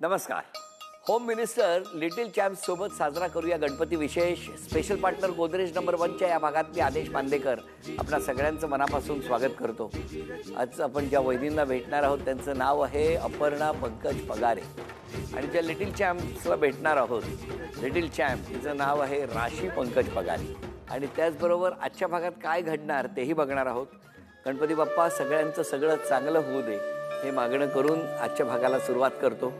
नमस्कार. Home minister little champs सोबत साजरा करूया गणपती विशेष. स्पेशल पार्टनर गोदरेज नंबर 1च्या या भागात मी आदेश बांदेकर आपणा सगळ्यांचं मनापासून स्वागत करतो. आज आपण ज्या वैदींना भेटणार आहोत त्यांचं नाव आहे अपर्णा पंकज पगारे आणि ज्या लिटिल चॅम्प्सला भेटणार आहोत लिटिल चॅम्प तिचं नाव आहे राशी पंकज पगारे. आणि त्याचबरोबर आजच्या भागात काय घडणार तेही बघणार आहोत. गणपती बाप्पा सगळ्यांचं सगळं चांगलं होऊ दे हे मागणं करून आजच्या भागाला सुरुवात करतो.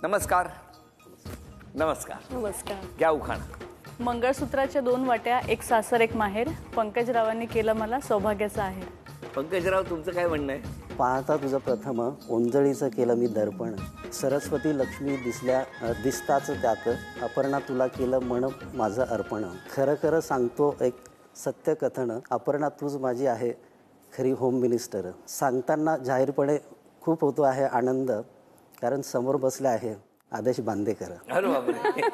नमस्कार. नमस्कार. नमस्कार. घ्या उखाणा. मंगळसूत्राच्या 2 वाट्या, एक सासर एक माहेर, पंकजरावांनी केलं मला सौभाग्याचं आहेर. पंकजराव तुमचं काय म्हणणं आहे? पाहता तुझं प्रथम ओंजळीचं केलं मी दर्पण, सरस्वती लक्ष्मी दिसताच त्यात, अपर्णा तुला केलं म्हण माझं अर्पण. खरं खरं सांगतो एक सत्य कथन, अपर्णा तूच माझी आहे खरी होम मिनिस्टर. सांगताना जाहीरपणे खूप होतो आहे आनंद, कारण समोर बसले आहे आदेश बांदेकर. अरे बापरे.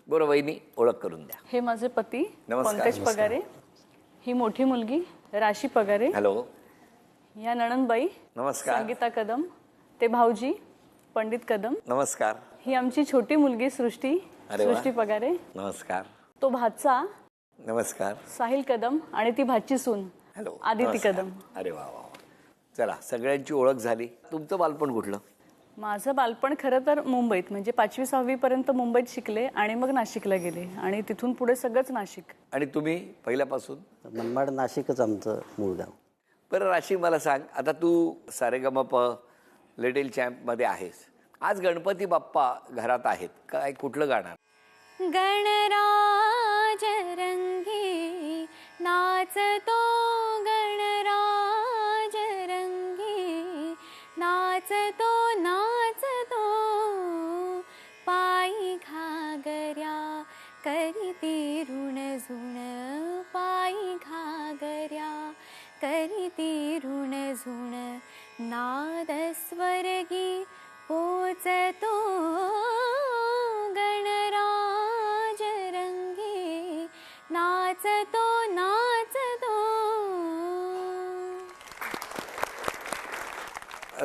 बरं वहिनी ओळख करून द्या. हे माझे पती नमस्कार. पंकज पगारे, ही मोठी मुलगी राशी पगारे, हॅलो. या नणंदबाई नमस्कार. संगीता कदम, ते भाऊजी पंडित कदम, नमस्कार. ही आमची छोटी मुलगी सृष्टी अरे वा. सृष्टी पगारे, नमस्कार. तो भाचा नमस्कार. साहिल कदम आणि ती भाची सून हॅलो. आदिती नमस्कार. कदम. अरे वा वा. चला सगळ्यांची ओळख झाली. तुमचं बालपण कुठलं? माझं बालपण खरं तर मुंबईत, म्हणजे 5वी-6वी पर्यंत मुंबईत शिकले आणि मग नाशिकला गेले आणि तिथून पुढे सगळंच नाशिक. आणि तुम्ही पहिल्यापासून? मनमाड नाशिकच आमचं मूळ गाव. बरं राशी मला सांग, आता तू सारेगमप लिटिल चॅम्पमध्ये आहेस. आज गणपती बाप्पा घरात आहेत, काय कुठलं गाणार? गणराज रंगी नाचतो, गणराज रंगी नाचतो नाचतो, पायी घागऱ्या करीती ऋण झुण, पायी घागऱ्या करीती ऋण झुण, नाद स्वर्गी पोचतो, गणराज रंगी नाचतो नाचतो.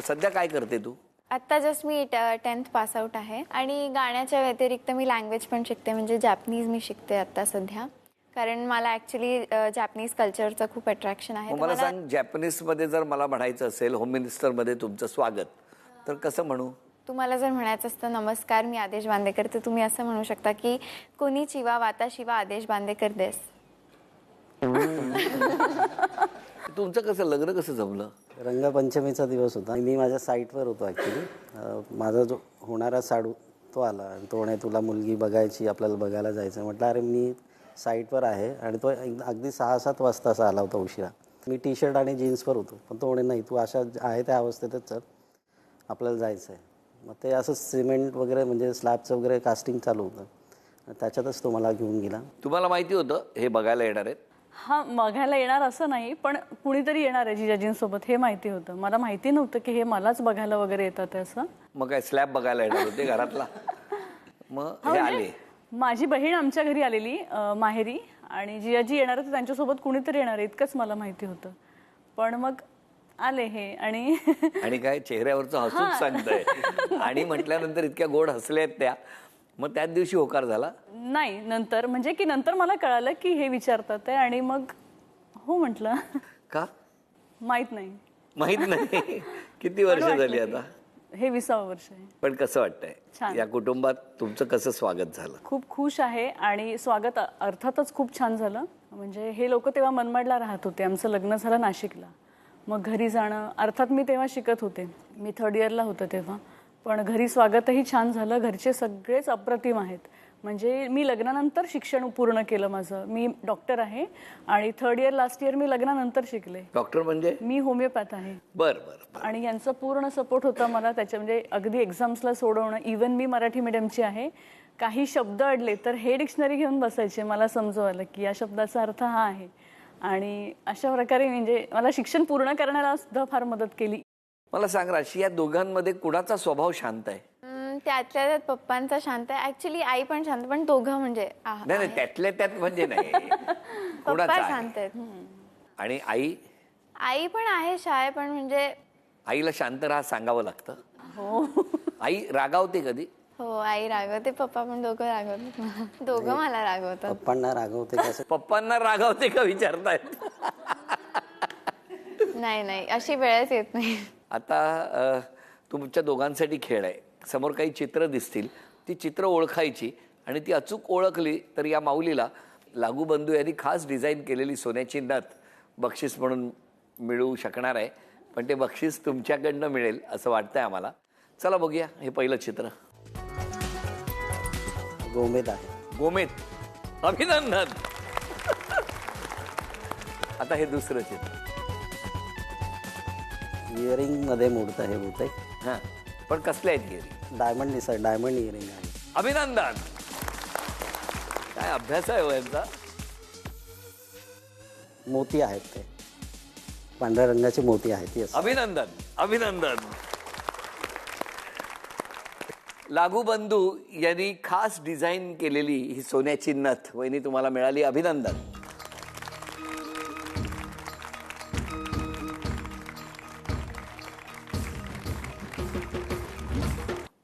सध्या काय करते तू? आत्ता जस्ट मी 10th पास आउट आहे आणि गाण्याच्या व्यतिरिक्त मी लँग्वेज पण शिकते, म्हणजे जॅपनीज मी शिकते आत्ता सध्या, कारण मला ॲक्च्युली जॅपनीज कल्चरचं खूप अट्रॅक्शन आहे. मला सांग, जॅपनीजमध्ये जर मला म्हणायचं असेल होम मिनिस्टरमध्ये तुमचं स्वागत, तर कसं म्हणू? तुम्हाला जर म्हणायचं असतं नमस्कार मी आदेश बांदेकर, तर तुम्ही असं म्हणू शकता की कोणी चिवा वाता शिवा आदेश बांदेकर देस. तुमचं कसं लग्न कसं जमलं? रंगपंचमीचा दिवस होता, मी माझ्या साईटवर होतो ॲक्च्युली. माझा जो होणारा साडू तो आला आणि तो म्हणे तुला मुलगी बघायची, आपल्याला बघायला जायचं. म्हटलं अरे मी साईटवर आहे, आणि तो अगदी 6-7 वाजता असा आला होता उशिरा. मी टी शर्ट आणि जीन्सवर होतो, पण तो म्हणे नाही तू अशा आहे त्या अवस्थेतच चल, आपल्याला जायचं आहे. मग ते असं सिमेंट वगैरे म्हणजे स्लॅबचं वगैरे कास्टिंग चालू होतं, त्याच्यातच तो मला घेऊन गेला. तुम्हाला माहिती होतं हे बघायला येणार आहेत? हा, बघायला येणार असं नाही, पण कुणीतरी येणार आहे जिजाजींसोबत हे माहिती होतं. मला माहिती नव्हतं की हे मलाच बघायला वगैरे येतात असं. मग काय स्लॅब बघायला येणार होते घरातला? मग हे आले. माझी बहीण आमच्या घरी आलेली माहेरी, आणि जिजाजी येणार होते, त्यांच्यासोबत कुणीतरी येणार आहे इतकंच मला माहिती होतं. पण मग आले हे आणि आणि काय चेहऱ्यावरचं हसून सांगतंय आणि म्हटल्यानंतर इतक्या गोड हसल्या आहेत त्या. मग त्याच दिवशी होकार झाला? नाही, नंतर म्हणजे की नंतर मला कळालं की हे विचारतात आहे, आणि मग हो म्हटलं. का माहित नाही. माहित नाही. किती वर्ष झाली आता? हे 20वं वर्ष आहे. पण कसं वाटतंय छान. या कुटुंबात तुमचं कसं स्वागत झालं? खूप खुश आहे, आणि स्वागत अर्थातच खूप छान झालं. म्हणजे हे लोक तेव्हा मनमाडला राहत होते, आमचं लग्न झालं नाशिकला. मग घरी जाणं, अर्थात मी तेव्हा शिकत होते, मी 3rd इयरला होतं तेव्हा, पण घरी स्वागतही छान झालं. घरचे सगळेच अप्रतिम आहेत. म्हणजे मी लग्नानंतर शिक्षण पूर्ण केलं माझं. मी डॉक्टर आहे आणि 3rd इयर लास्ट इयर मी लग्नानंतर शिकले. डॉक्टर म्हणजे? मी होमिओपॅथ आहे. बर बर. आणि यांचा पूर्ण सपोर्ट होता मला त्याच्या, म्हणजे अगदी एक्झाम्सला सोडवणं. इवन मी मराठी मीडियमची आहे, काही शब्द अडले तर हे डिक्शनरी घेऊन बसायचे मला समजवायला की या शब्दाचा अर्थ हा आहे. आणि अशा प्रकारे म्हणजे मला शिक्षण पूर्ण करण्याला सुद्धा फार मदत केली. मला सांग राशी, या दोघांमध्ये कुणाचा स्वभाव शांत आहे? त्यातल्या त्यात पप्पांचा शांत आहे, ऍक्च्युली आई पण शांत, पण दोघं म्हणजे नाही नाही, त्यातल्या त्यात म्हणजे नाही. पप्पा कुणाचा आहे? शांत आहेत. आणि आई? आई पण आहे शाय, पण म्हणजे आईला शांत राहा सांगावं लागतं. हो. आई रागावते कधी? हो आई रागवते, पप्पा पण दोघं रागवतात मला. दोघं मला रागवतात. पप्पांना रागवते कसं? पप्पांना रागावते का विचारतायत? नाही नाही, अशी वेळच येत नाही. आता तुमच्या दोघांसाठी खेळ आहे. समोर काही चित्र दिसतील, ती चित्र ओळखायची आणि ती अचूक ओळखली तर या माऊलीला लागू बंधू यांनी खास डिझाईन केलेली सोन्याची नथ बक्षीस म्हणून मिळू शकणार आहे. पण ते बक्षीस तुमच्याकडनं मिळेल असं वाटतंय आम्हाला. चला बघूया हे पहिलं चित्र. गोमेद आहे. गोमेद, अभिनंदन. आता हे दुसरं चित्र. इयरिंग मध्ये मोडत आहे बहुतेक. हां, पण कसले आहेत गेरी? डायमंड इयरिंग आहे. अभिनंदन. काय अभ्यास आहे हो यांचा. मोती आहेत ते, पांढऱ्या रंगाची मोती आहेत. येस. अभिनंदन, अभिनंदन. लागू बंधू यांनी खास डिझाईन केलेली ही सोन्याची नथ वहिनी तुम्हाला मिळाली. अभिनंदन.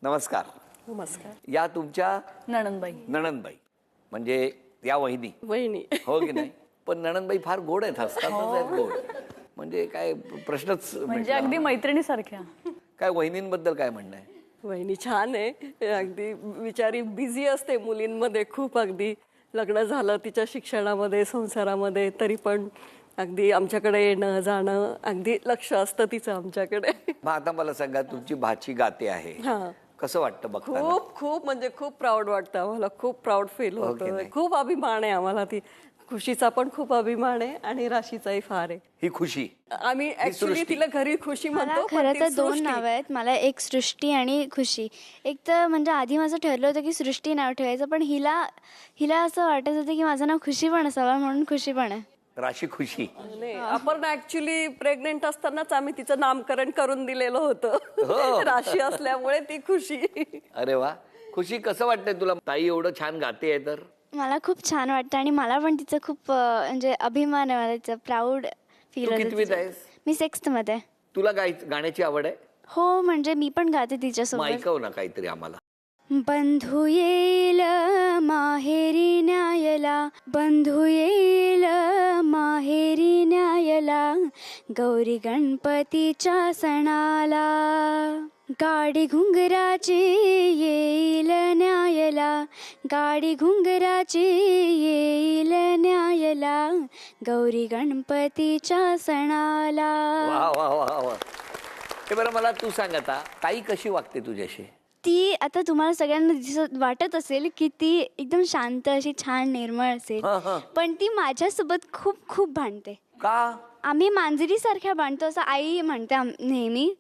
नमस्कार. नमस्कार. या तुमच्या नणंदबाई. नणंदबाई म्हणजे या वहिनी, वहिनी. हो की नाही? पण नणंदबाई फार गोड आहेत, हसतातच आहेत गोड. म्हणजे काय प्रश्नच म्हणजे मिटला. अगदी मैत्रिणीसारख्या. काय वहिनींबद्दल काय म्हणणं आहे? वहिनी छान आहे, अगदी बिचारी बिझी असते मुलींमध्ये खूप. अगदी लग्न झालं तिच्या शिक्षणामध्ये, संसारामध्ये, तरी पण अगदी आमच्याकडे येणं जाणं, अगदी लक्ष असतं तिचं आमच्याकडे. मग आता मला सांगा, तुमची भाची गाते आहे, हा. कसं वाटतं बघताना? खूप खूप म्हणजे खूप प्राऊड वाटतं आम्हाला. खूप प्राऊड फील हो की होतं. नाही? खूप अभिमान आहे आम्हाला. ती खुशीचा पण खूप अभिमान आहे आणि राशीचाही फार आहे. ही खुशी. आम्ही ऍक्च्युली सृष्टी. तिला घरी खुशी मला म्हणतो, पण खरं ती तर दोन सृष्टी. नावं आहेत. मला एक सृष्टी आणि खुशी. एक तर म्हणजे आधी माझं ठरलं होतं की सृष्टी नाव ठेवायचं, पण हिला असं वाटत होतं की माझं नाव खुशी पण असावं, म्हणून खुशी पण आहे. राशी खुशी. नाही, आपण ऍक्च्युली प्रेग्नेंट असतानाच आम्ही तिचं नामकरण करून दिलेलं होतं. राशी असल्यामुळे ती खुशी. अरे वा. खुशी, कसं वाटतंय तुला? ताई एवढं छान गाते आहे तर. मला खूप छान वाटतं आणि मला पण तिचं खूप म्हणजे अभिमान आहे. मला तिचं प्राऊड फील तू होतं कितवीत तिचं. आहेस? मी 6th मध्ये. तुला गाण्याची आवड आहे? हो, म्हणजे मी पण गाते मग तिच्यासोबत. ऐकव ना काहीतरी आम्हाला. बंधू येईल माहेरी न्यायला, बंधू येईल माहेरी न्यायला, गौरी गणपतीच्या सणाला, गाडी घुंगराची येईल न्यायला, गाडी घुंगराची येईल न्यायला, गौरी गणपतीच्या सणाला. वा वा वा वा. हे बरं, मला तू सांग आता, ताई कशी वागते तुझ्याशी? ती आता तुम्हाला सगळ्यांना वाटत असेल की ती एकदम शांत अशी छान निर्मळ असेल, पण ती माझ्यासोबत खूप खूप भांडते. का? आम्ही मांजरी सारख्या भांडतो असं आई म्हणते नेहमी.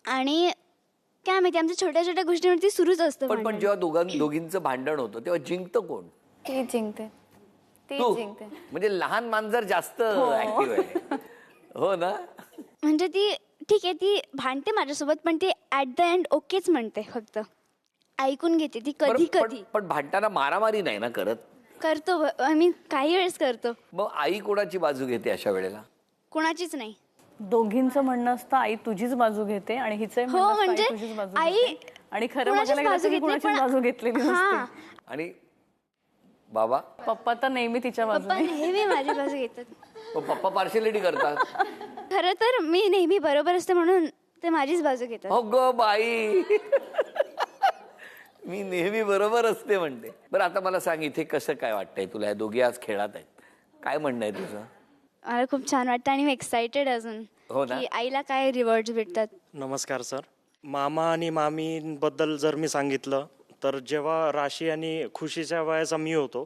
आणि काय माहिती, आमच्या छोट्या छोट्या गोष्टींवरती सुरूच असतं पण भांडण. जेव्हा दोघींचं भांडण होतं तेव्हा जिंकतं कोण? ती जिंकते, ती तू. जिंकते. म्हणजे लहान मांजर जास्त ऍक्टिव्ह आहे, हो ना? म्हणजे ती ठीक आहे, ती भांडते माझ्यासोबत, पण ती ऍट द एंड ओकेच म्हणते, फक्त ऐकून घेते ती कधी बरं, कधी. पण भांडताना मारामारी नाही ना करत? करतो आम्ही, काही वेळेस करतो. मग आई कोणाची बाजू घेते अशा वेळेला? कोणाचीच नाही. दोघींचं म्हणणं असतं आई तुझीच बाजू घेते आणि हिचं हो, म्हणजे तुझीच बाजू आई घेते. आणि खरं कोणाचीच बघायला गेलं बाजू तर ती घेत नाही, कोणाचीच पण- बाजू घेतलेली हा. नसते. आणि बाबा? पप्पा तर नेहमी तिच्या पप्पा बाजूने. नेहमी माझी बाजू घेतात. मग पप्पा पार्शियलिटी करतात? खरं तर मी नेहमी बरोबर असते म्हणून ते माझीच बाजू घेतात. हो ग बाई. मी नेहमी बरोबर असते म्हणते. बरं, आता मला सांग, इथे कसं काय वाटतंय तुला? या दोघी आज खेळात आहेत, काय म्हणणं आहे तुझं? मला खूप छान वाटतं आणि मी एक्सायटेड अजून हो ना? की आईला काय रिवॉर्ड्स भेटतात. नमस्कार सर. मामा आणि मामींबद्दल जर मी सांगितलं तर जेव्हा राशी आणि खुशीच्या वयाचा मी होतो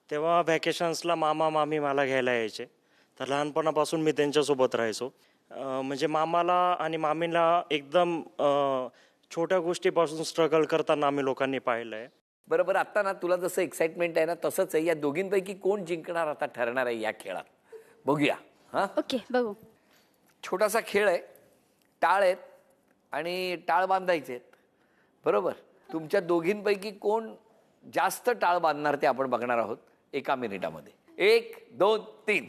तेव्हा व्हॅकेशन्सला मामा मामी मला घ्यायला यायचे. तर लहानपणापासून मी त्यांच्यासोबत राहायचो. म्हणजे मामाला आणि मामीला एकदम छोट्या गोष्टीपासून स्ट्रगल करताना आम्ही लोकांनी पाहिलं आहे. बरोबर. आता ना तुला जसं एक्साइटमेंट आहे ना तसंच आहे. या दोघींपैकी कोण जिंकणार आता ठरणार आहे या खेळात. बघूया. हा, ओके, बघू. छोटासा खेळ आहे. टाळ आहेत आणि टाळ बांधायचे आहेत, बरोबर. तुमच्या दोघींपैकी कोण जास्त टाळ बांधणार ते आपण बघणार आहोत एका मिनिटामध्ये. 1 2 3.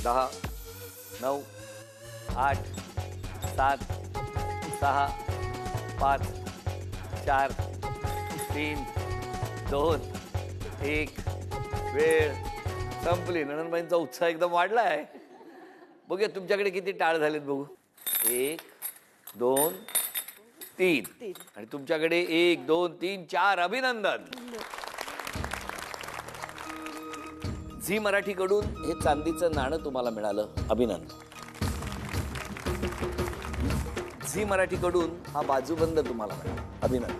दहा 9 8 7 6 5 4 3 2 1. वेळ संपली. नणंदबाईंचा उत्साह एकदम वाढला आहे. बघूया तुमच्याकडे किती टाळ झालेत बघू. 1 2 3 आणि तुमच्याकडे 1 2 3 4. अभिनंदन. झी मराठीकडून हे चांदीचं नाणं तुम्हाला मिळालं. अभिनंदन. झी मराठीकडून हा बाजूबंद तुम्हाला मिळाला. अभिनंदन.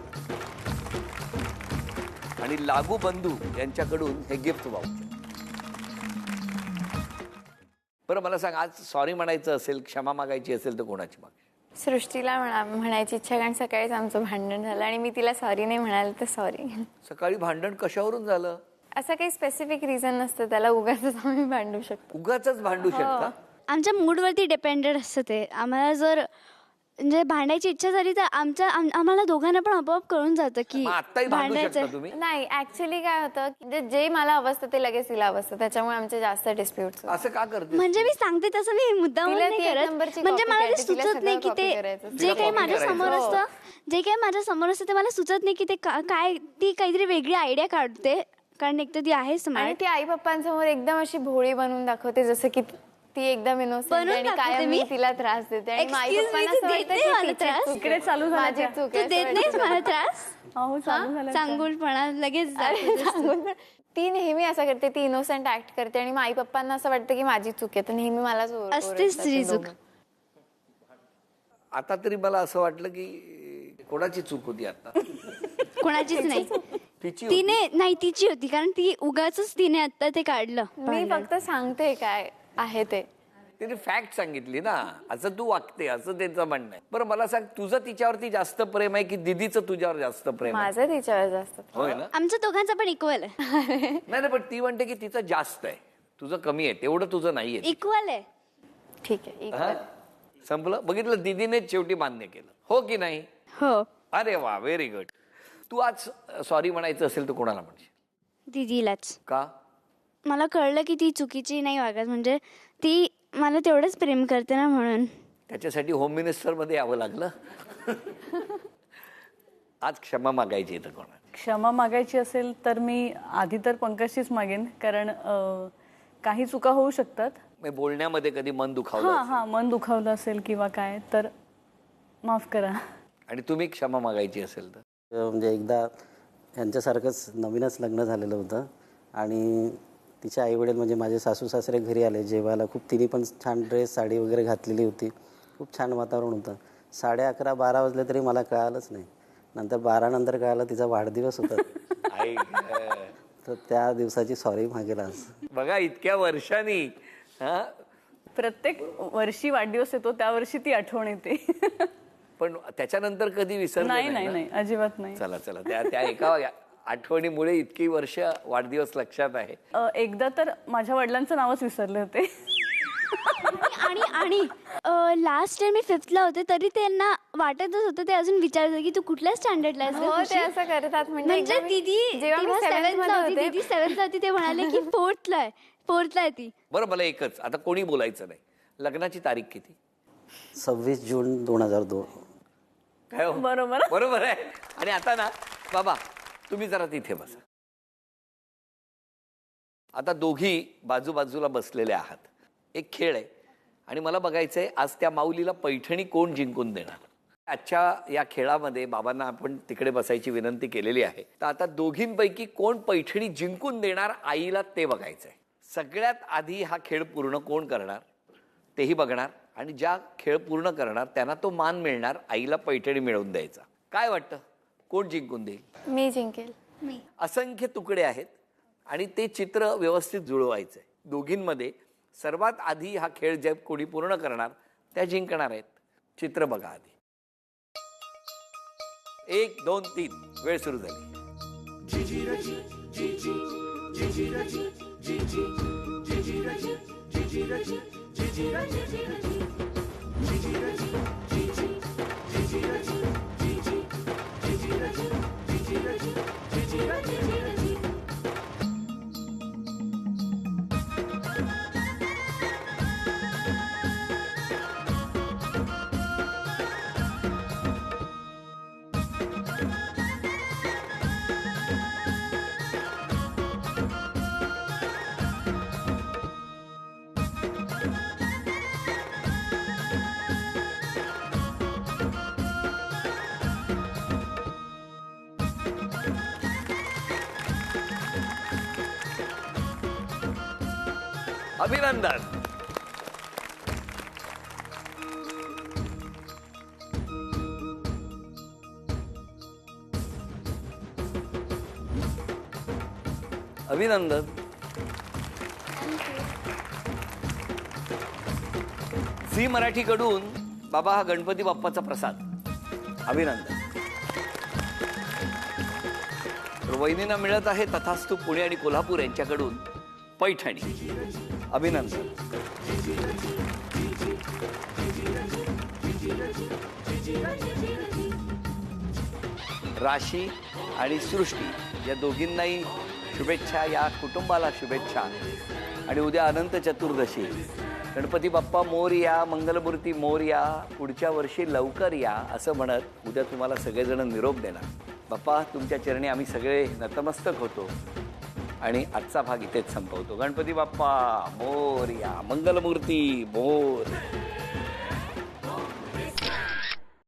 आणि लागू बंधू यांच्याकडून हे गिफ्ट वाउचर. बरं मला सांग, आज सॉरी म्हणायचं असेल, क्षमा मागायची असेल तर कोणाची माग? सृष्टीला म्हणायची इच्छा, कारण सकाळीच आमचं भांडण झालं आणि मी तिला सॉरी नाही म्हणाले तर सॉरी. सकाळी भांडण कशावरून झालं? असं काही स्पेसिफिक रिझन नसतं त्याला, उगाचच आम्ही भांडू शकतो. उगाचच भांडू शकता? आमच्या मूडवरती डिपेंडेड असतं ते. आम्हाला जर म्हणजे भांडायची इच्छा झाली तर आम्हाला दोघांना पण आपोआप कळून जातं की मग आत्ताही भांडू शकता तुम्ही? नाही, ऍक्च्युली काय होतं की जे मला हवं असतं ते लगेच तिला हवं असतं, त्याच्यामुळे आमचे जास्त डिस्प्यूट. असं का करते? म्हणजे मी सांगते तसं मी मुद्दाम तिला नाही ती एक करत. नंबरची म्हणजे copy मला ते करायची, तिला सुचत सगळं नाही की copy ते करायचं. जे तिला काही copy माझ्या करायचं. समोर असतं, जे काही माझ्या समोर असतं ते मला सुचत नाही की ते काय ती काहीतरी वेगळी आयडिया काढते. कारण एक तर ती आहे आणि स्मार्ट. ती आई पप्पांसमोर एकदम अशी भोळी बनवून दाखवते, जसं की ती एकदम इनोसेंट बनवून आणि दाखवते कायम मी? मी तिला त्रास देते आणि आई Excuse me, पप्पांना तू असं देत वाटतं नाही की मला तिचीच त्रास? चूक इकडे आहे. चालू झालं माझी का? चूक तू आहे, देत असं नाहीस वाटतं. मला त्रास. अहो चालू झालं. चांगुलपणा लगेच अरे, सांगून पण ती नेहमी असं करते, ती इनोसेंट ऍक्ट करते आणि मग आई पप्पांना असं वाटतं की माझी चूक आहे, तर नेहमी मलाच असतेच तुझी चूक. आता तरी मला असं वाटलं की कोणाची चूक होती आता? कोणाचीच नाही. तिची होती? तिने नाही, तिची होती. कारण ती उगाच तिने आता ते काढलं. मी फक्त सांगते काय आहे ते. तिने फॅक्ट सांगितली ना, असं तू वागते असं त्यांचं म्हणणं आहे. बरं मला सांग, तुझं तिच्यावरती जास्त प्रेम आहे की दीदीचं तुझ्यावर जास्त प्रेम आहे? माझं तिच्यावर जास्त. होय ना? आमच्या दोघांचा पण इक्वल आहे. नाही पण ती म्हणते की तिचं जास्त आहे, तुझं कमी आहे. तेवढं तुझं नाहीये. इक्वल आहे. ठीक आहे. हा? संपलं. बघितलं, दीदीनेच शेवटी मान्य केलं, हो की नाही? हो. अरे वा, व्हेरी गुड. तू आज सॉरी म्हणायचं असेल तर कोणाला म्हणशील? दीदीलाच. का? मला कळलं की ती चुकीची नाही वागत. म्हणजे ती मला तेवढंच प्रेम करते ना, म्हणून. त्याच्यासाठी होम मिनिस्टर मध्ये यावं लागलं. आज क्षमा मागायची तर कोणाला? क्षमा मागायची असेल तर मी आधी तर पंकजचीच मागेन, कारण काही चुका होऊ शकतात. म्हणजे बोलण्यामध्ये कधी मन दुखावलं हा मन दुखावलं असेल किंवा काय तर माफ करा. आणि तुम्ही क्षमा मागायची असेल तर? म्हणजे एकदा यांच्यासारखंच नवीनच लग्न झालेलं होतं आणि तिचे आईवडील म्हणजे माझे सासू सासरे घरी आले जेवायला. खूप तिने पण छान ड्रेस साडी वगैरे घातलेली होती. खूप छान वातावरण होतं. 11:30-12 वाजले तरी मला कळालंच नाही. नंतर 12 नंतर कळालं तिचा वाढदिवस होता. आई तर त्या दिवसाची सॉरी मागेल आज. बघा, इतक्या वर्षांनी. हा, प्रत्येक वर्षी वाढदिवस येतो, त्या वर्षी ती आठवण येते. पण त्याच्यानंतर कधी विसरले नाही नाही नाही ना? नाही, अजिबात नाही. चला त्या एका आठवणीमुळे इतकी वर्ष वाढदिवस लक्षात आहे. एकदा तर माझ्या वडिलांचं नावच विसरले होते. आणि लास्ट टाइम मी 5th ला होते तरी त्यांना वाटतच होतं. ते अजून विचारत की तू कुठल्या स्टँडर्डला आहेस? हो, ते असं करतात. म्हणजे एकदा मी- दीदी जेव्हा मी 7th मध्ये होते, दीदी 7th ला होती, ते म्हणाले की 4th ला आहे ती. बरं, मला एकच, आता कोणी बोलायचं नाही. लग्नाची तारीख किती? 26 जून 2002. काय हो? बरोबर. बरोबर आहे. आणि आता ना बाबा तुम्ही जरा तिथे बसा. आता दोघी बाजूबाजूला बसलेले आहात. एक खेळ आहे आणि मला बघायचंय आज त्या माऊलीला पैठणी कोण जिंकून देणार. आजच्या या खेळामध्ये बाबांना आपण तिकडे बसायची विनंती केलेली आहे. तर आता दोघींपैकी कोण पैठणी जिंकून देणार आईला ते बघायचंय. सगळ्यात आधी हा खेळ पूर्ण कोण करणार तेही बघणार आणि ज्या खेळ पूर्ण करणार त्यांना तो मान मिळणार, आईला पैठणी मिळवून द्यायचा. काय वाटतं कोण जिंकून देईल? मी जिंकेल. असंख्य तुकडे आहेत आणि ते चित्र व्यवस्थित जुळवायचंय. दोघींमध्ये सर्वात आधी हा खेळ जे कोणी पूर्ण करणार त्या जिंकणार आहेत. चित्र बघा आधी. 1 2 3 वेळ सुरू झाली. अभिनंदन. अभिनंदन. झी मराठीकडून बाबा हा गणपती बाप्पाचा प्रसाद. अभिनंदन. तर वहिनींना मिळत आहे तथास्तु पुणे आणि कोल्हापूर यांच्याकडून पैठणी. अभिनंदन. राशी आणि सृष्टी या दोघींनाही शुभेच्छा, या कुटुंबाला शुभेच्छा. आणि उद्या अनंत चतुर्दशी. गणपती बाप्पा मोरया, मंगलमूर्ती मोरया, पुढच्या वर्षी लवकर या असं म्हणत उद्या तुम्हाला सगळेजण निरोप देणार. बाप्पा तुमच्या चरणी आम्ही सगळे नतमस्तक होतो आणि आजचा भाग इथेच संपवतो. गणपती बाप्पा मोरया, मंगलमूर्ती मोर.